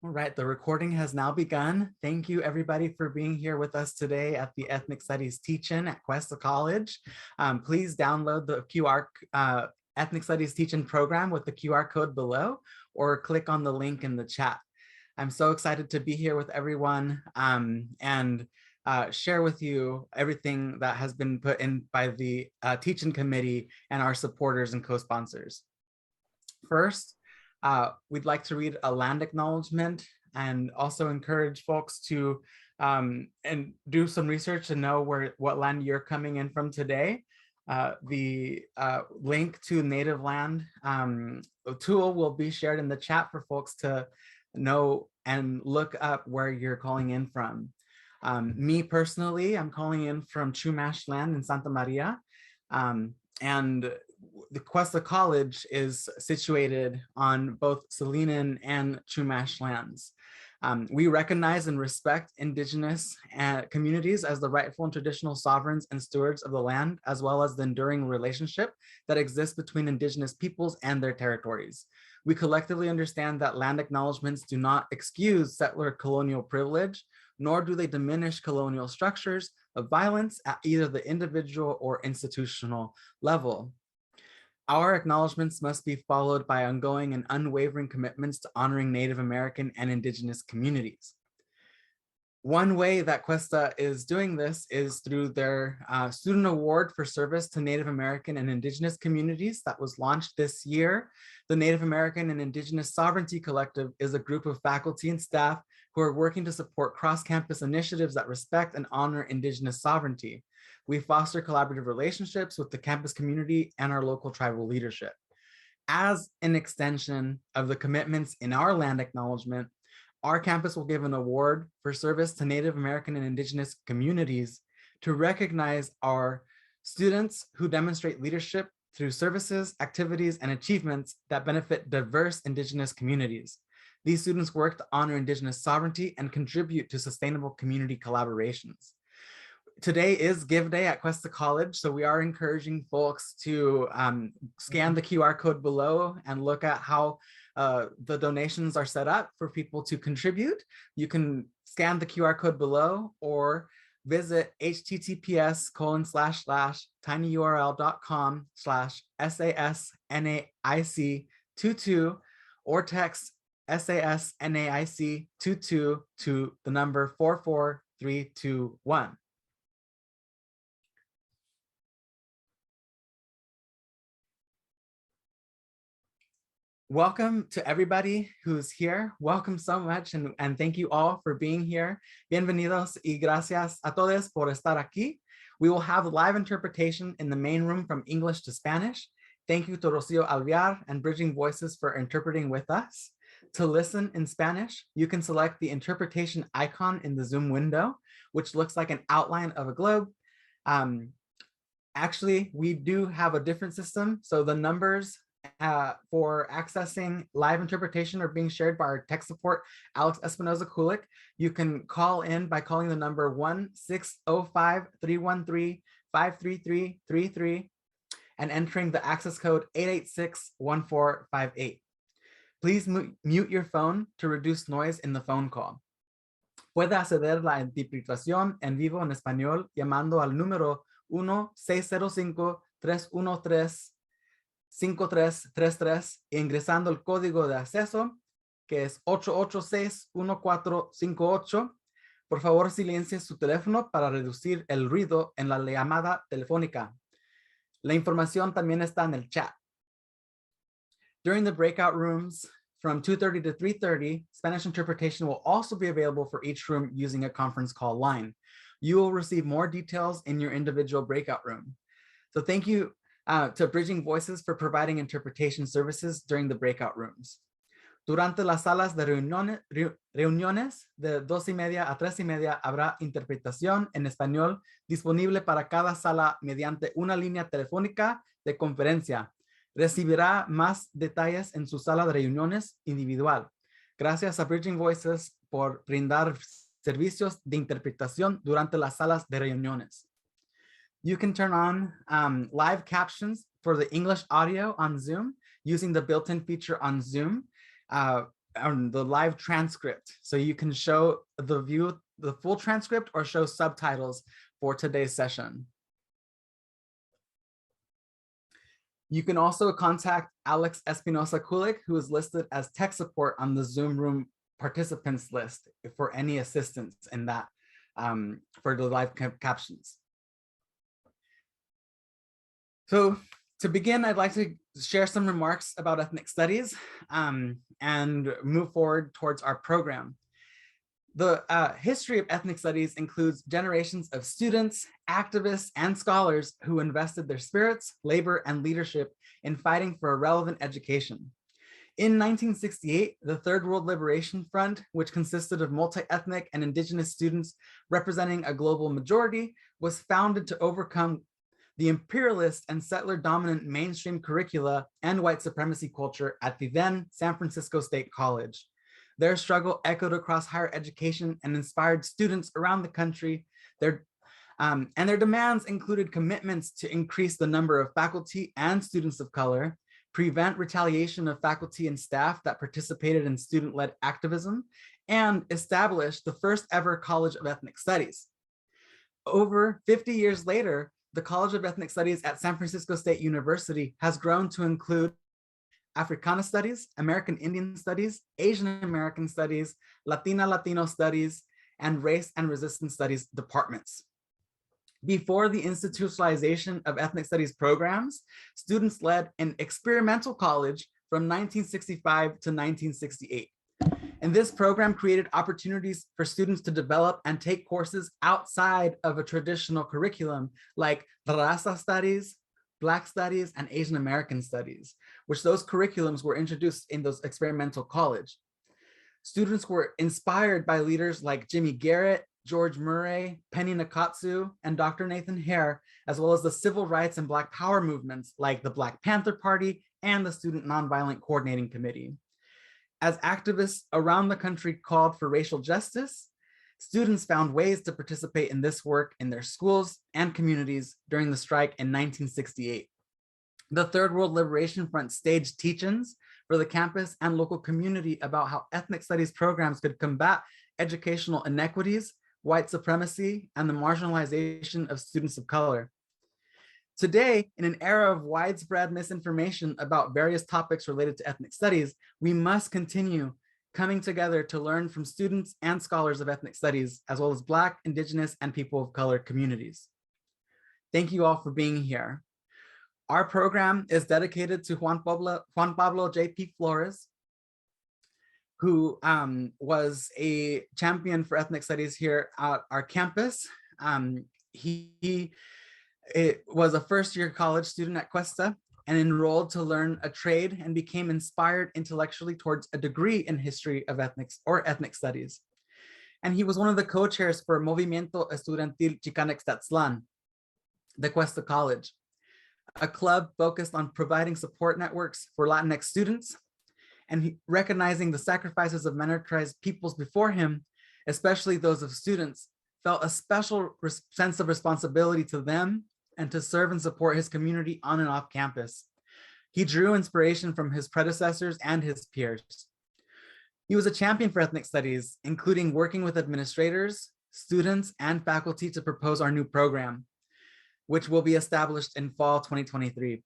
All right, the recording has now begun. Thank you everybody for being here with us today at the Ethnic Studies Teach-In at Cuesta College. Please download the Ethnic Studies Teach-In program with the QR code below or click on the link in the chat. I'm so excited to be here with everyone and share with you everything that has been put in by the Teach-In Committee and our supporters and co-sponsors. First, we'd like to read a land acknowledgement and also encourage folks to and do some research to know what land you're coming in from today. The link to native land tool will be shared in the chat for folks to know and look up where you're calling in from. Me personally, I'm calling in from Chumash land in Santa Maria. And the Cuesta College is situated on both Salinan and Chumash lands. We recognize and respect indigenous communities as the rightful and traditional sovereigns and stewards of the land, as well as the enduring relationship that exists between indigenous peoples and their territories. We collectively understand that land acknowledgements do not excuse settler colonial privilege, nor do they diminish colonial structures of violence at either the individual or institutional level. Our acknowledgements must be followed by ongoing and unwavering commitments to honoring Native American and indigenous communities. One way that Cuesta is doing this is through their Student Award for Service to Native American and Indigenous Communities that was launched this year. The Native American and Indigenous Sovereignty Collective is a group of faculty and staff who are working to support cross-campus initiatives that respect and honor Indigenous sovereignty. We foster collaborative relationships with the campus community and our local tribal leadership. As an extension of the commitments in our land acknowledgement, our campus will give an award for service to Native American and Indigenous communities to recognize our students who demonstrate leadership through services, activities, and achievements that benefit diverse Indigenous communities. These students work to honor Indigenous sovereignty and contribute to sustainable community collaborations. Today is Give Day at Cuesta College, so we are encouraging folks to scan the QR code below and look at how the donations are set up for people to contribute. You can scan the QR code below or visit https://tinyurl.com/sasnaic22 or text sasnaic22 to the number 44321. Welcome to everybody who's here. Welcome so much and thank you all for being here. Bienvenidos y gracias a todos por estar aquí. We will have live interpretation in the main room from English to Spanish. Thank you to Rocio Alvear and Bridging Voices for interpreting with us. To listen in Spanish, you can select the interpretation icon in the Zoom window, which looks like an outline of a globe. Actually, we do have a different system. So the numbers for accessing live interpretation are being shared by our tech support, Alex Espinoza-Kulick. You can call in by calling the number 1-605-313-53333 and entering the access code 886-1458. Please mute your phone to reduce noise in the phone call. Puede acceder a la interpretación en vivo en español llamando al número 1-605-313-5333 e ingresando el código de acceso que es 886-1458. Por favor, silencie su teléfono para reducir el ruido en la llamada telefónica. La información también está en el chat. During the breakout rooms from 2:30 to 3:30, Spanish interpretation will also be available for each room using a conference call line. You will receive more details in your individual breakout room. So thank you to Bridging Voices for providing interpretation services during the breakout rooms. Durante las salas de reuniones de 2:30 a 3:30 habrá interpretación en español disponible para cada sala mediante una línea telefónica de conferencia. Recibirá más detalles en su sala de reuniones individual. Gracias a Bridging Voices por brindar servicios de interpretación durante las salas de reuniones. You can turn on live captions for the English audio on Zoom using the built-in feature on Zoom. the live transcript. So you can show the full transcript or show subtitles for today's session. You can also contact Alex Espinoza-Kulick, who is listed as tech support on the Zoom room participants list for any assistance in that for the live captions. So to begin, I'd like to share some remarks about ethnic studies and move forward towards our program. The history of ethnic studies includes generations of students, activists, and scholars who invested their spirits, labor, and leadership in fighting for a relevant education. In 1968, the Third World Liberation Front, which consisted of multi-ethnic and indigenous students representing a global majority, was founded to overcome the imperialist and settler-dominant mainstream curricula and white supremacy culture at the then San Francisco State College. Their struggle echoed across higher education and inspired students around the country. Their demands included commitments to increase the number of faculty and students of color, prevent retaliation of faculty and staff that participated in student-led activism, and establish the first ever College of Ethnic Studies. Over 50 years later, the College of Ethnic Studies at San Francisco State University has grown to include Africana Studies, American Indian Studies, Asian American Studies, Latino Studies, and Race and Resistance Studies departments. Before the institutionalization of ethnic studies programs, students led an experimental college from 1965 to 1968. And this program created opportunities for students to develop and take courses outside of a traditional curriculum like Raza Studies, Black Studies, and Asian American Studies, which those curriculums were introduced in those experimental college. Students were inspired by leaders like Jimmy Garrett, George Murray, Penny Nakatsu, and Dr. Nathan Hare, as well as the civil rights and Black Power movements like the Black Panther Party and the Student Nonviolent Coordinating Committee. As activists around the country called for racial justice, students found ways to participate in this work in their schools and communities during the strike in 1968. The Third World Liberation Front staged teach-ins for the campus and local community about how ethnic studies programs could combat educational inequities, white supremacy, and the marginalization of students of color. Today, in an era of widespread misinformation about various topics related to ethnic studies, we must continue coming together to learn from students and scholars of ethnic studies, as well as Black, Indigenous, and people of color communities. Thank you all for being here. Our program is dedicated to Juan Pablo J.P. Flores, who was a champion for ethnic studies here at our campus. He was a first-year college student at Cuesta and enrolled to learn a trade and became inspired intellectually towards a degree in history of ethnic studies. And he was one of the co-chairs for Movimiento Estudiantil Chicanx the Cuesta College, a club focused on providing support networks for Latinx students and recognizing the sacrifices of minoritized peoples before him, especially those of students, felt a special sense of responsibility to them and to serve and support his community on and off campus. He drew inspiration from his predecessors and his peers. He was a champion for ethnic studies, including working with administrators, students, and faculty to propose our new program, which will be established in fall 2023.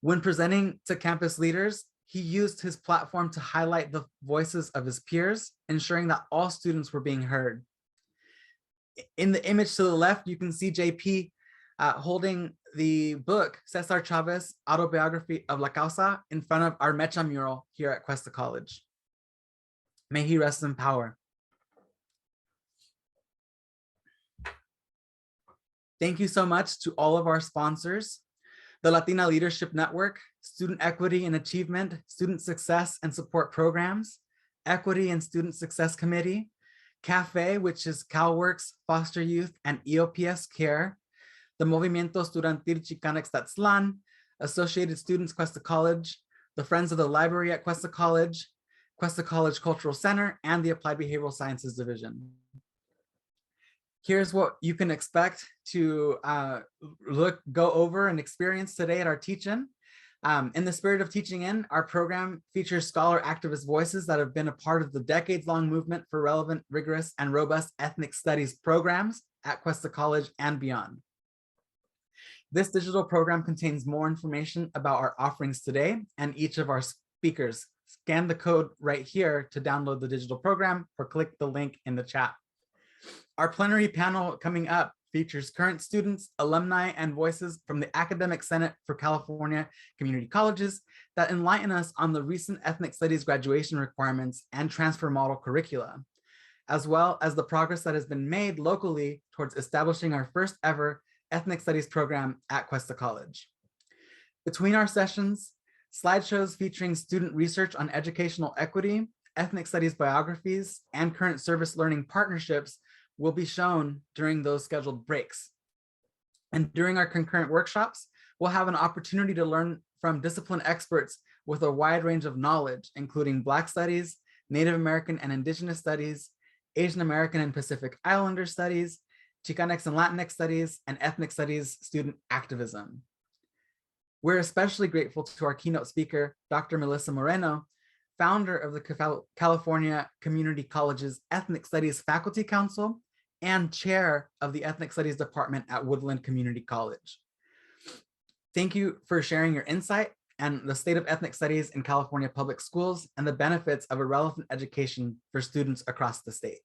When presenting to campus leaders, he used his platform to highlight the voices of his peers, ensuring that all students were being heard. In the image to the left, you can see JP holding the book, Cesar Chavez, Autobiography of La Causa, in front of our Mecha mural here at Cuesta College. May he rest in power. Thank you so much to all of our sponsors, the Latina Leadership Network, Student Equity and Achievement, Student Success and Support Programs, Equity and Student Success Committee, CAFE, which is CalWorks, Foster Youth, and EOPS Care, the Movimiento Estudiantil Chicanx, Associated Students Cuesta College, the Friends of the Library at Cuesta College Cultural Center, and the Applied Behavioral Sciences Division. Here's what you can expect to go over and experience today at our teach-in. In the spirit of teaching in, our program features scholar activist voices that have been a part of the decades-long movement for relevant, rigorous, and robust ethnic studies programs at Cuesta College and beyond. This digital program contains more information about our offerings today and each of our speakers. Scan the code right here to download the digital program or click the link in the chat. Our plenary panel coming up features current students, alumni, and voices from the Academic Senate for California Community Colleges that enlighten us on the recent ethnic studies graduation requirements and transfer model curricula, as well as the progress that has been made locally towards establishing our first ever ethnic studies program at Cuesta College. Between our sessions, slideshows featuring student research on educational equity, ethnic studies biographies, and current service learning partnerships will be shown during those scheduled breaks. And during our concurrent workshops, we'll have an opportunity to learn from discipline experts with a wide range of knowledge, including Black studies, Native American and Indigenous studies, Asian American and Pacific Islander studies, Chicanx and Latinx studies, and ethnic studies student activism. We're especially grateful to our keynote speaker, Dr. Melissa Moreno, founder of the California Community College's Ethnic Studies Faculty Council and chair of the Ethnic Studies Department at Woodland Community College. Thank you for sharing your insight and the state of ethnic studies in California public schools and the benefits of a relevant education for students across the state.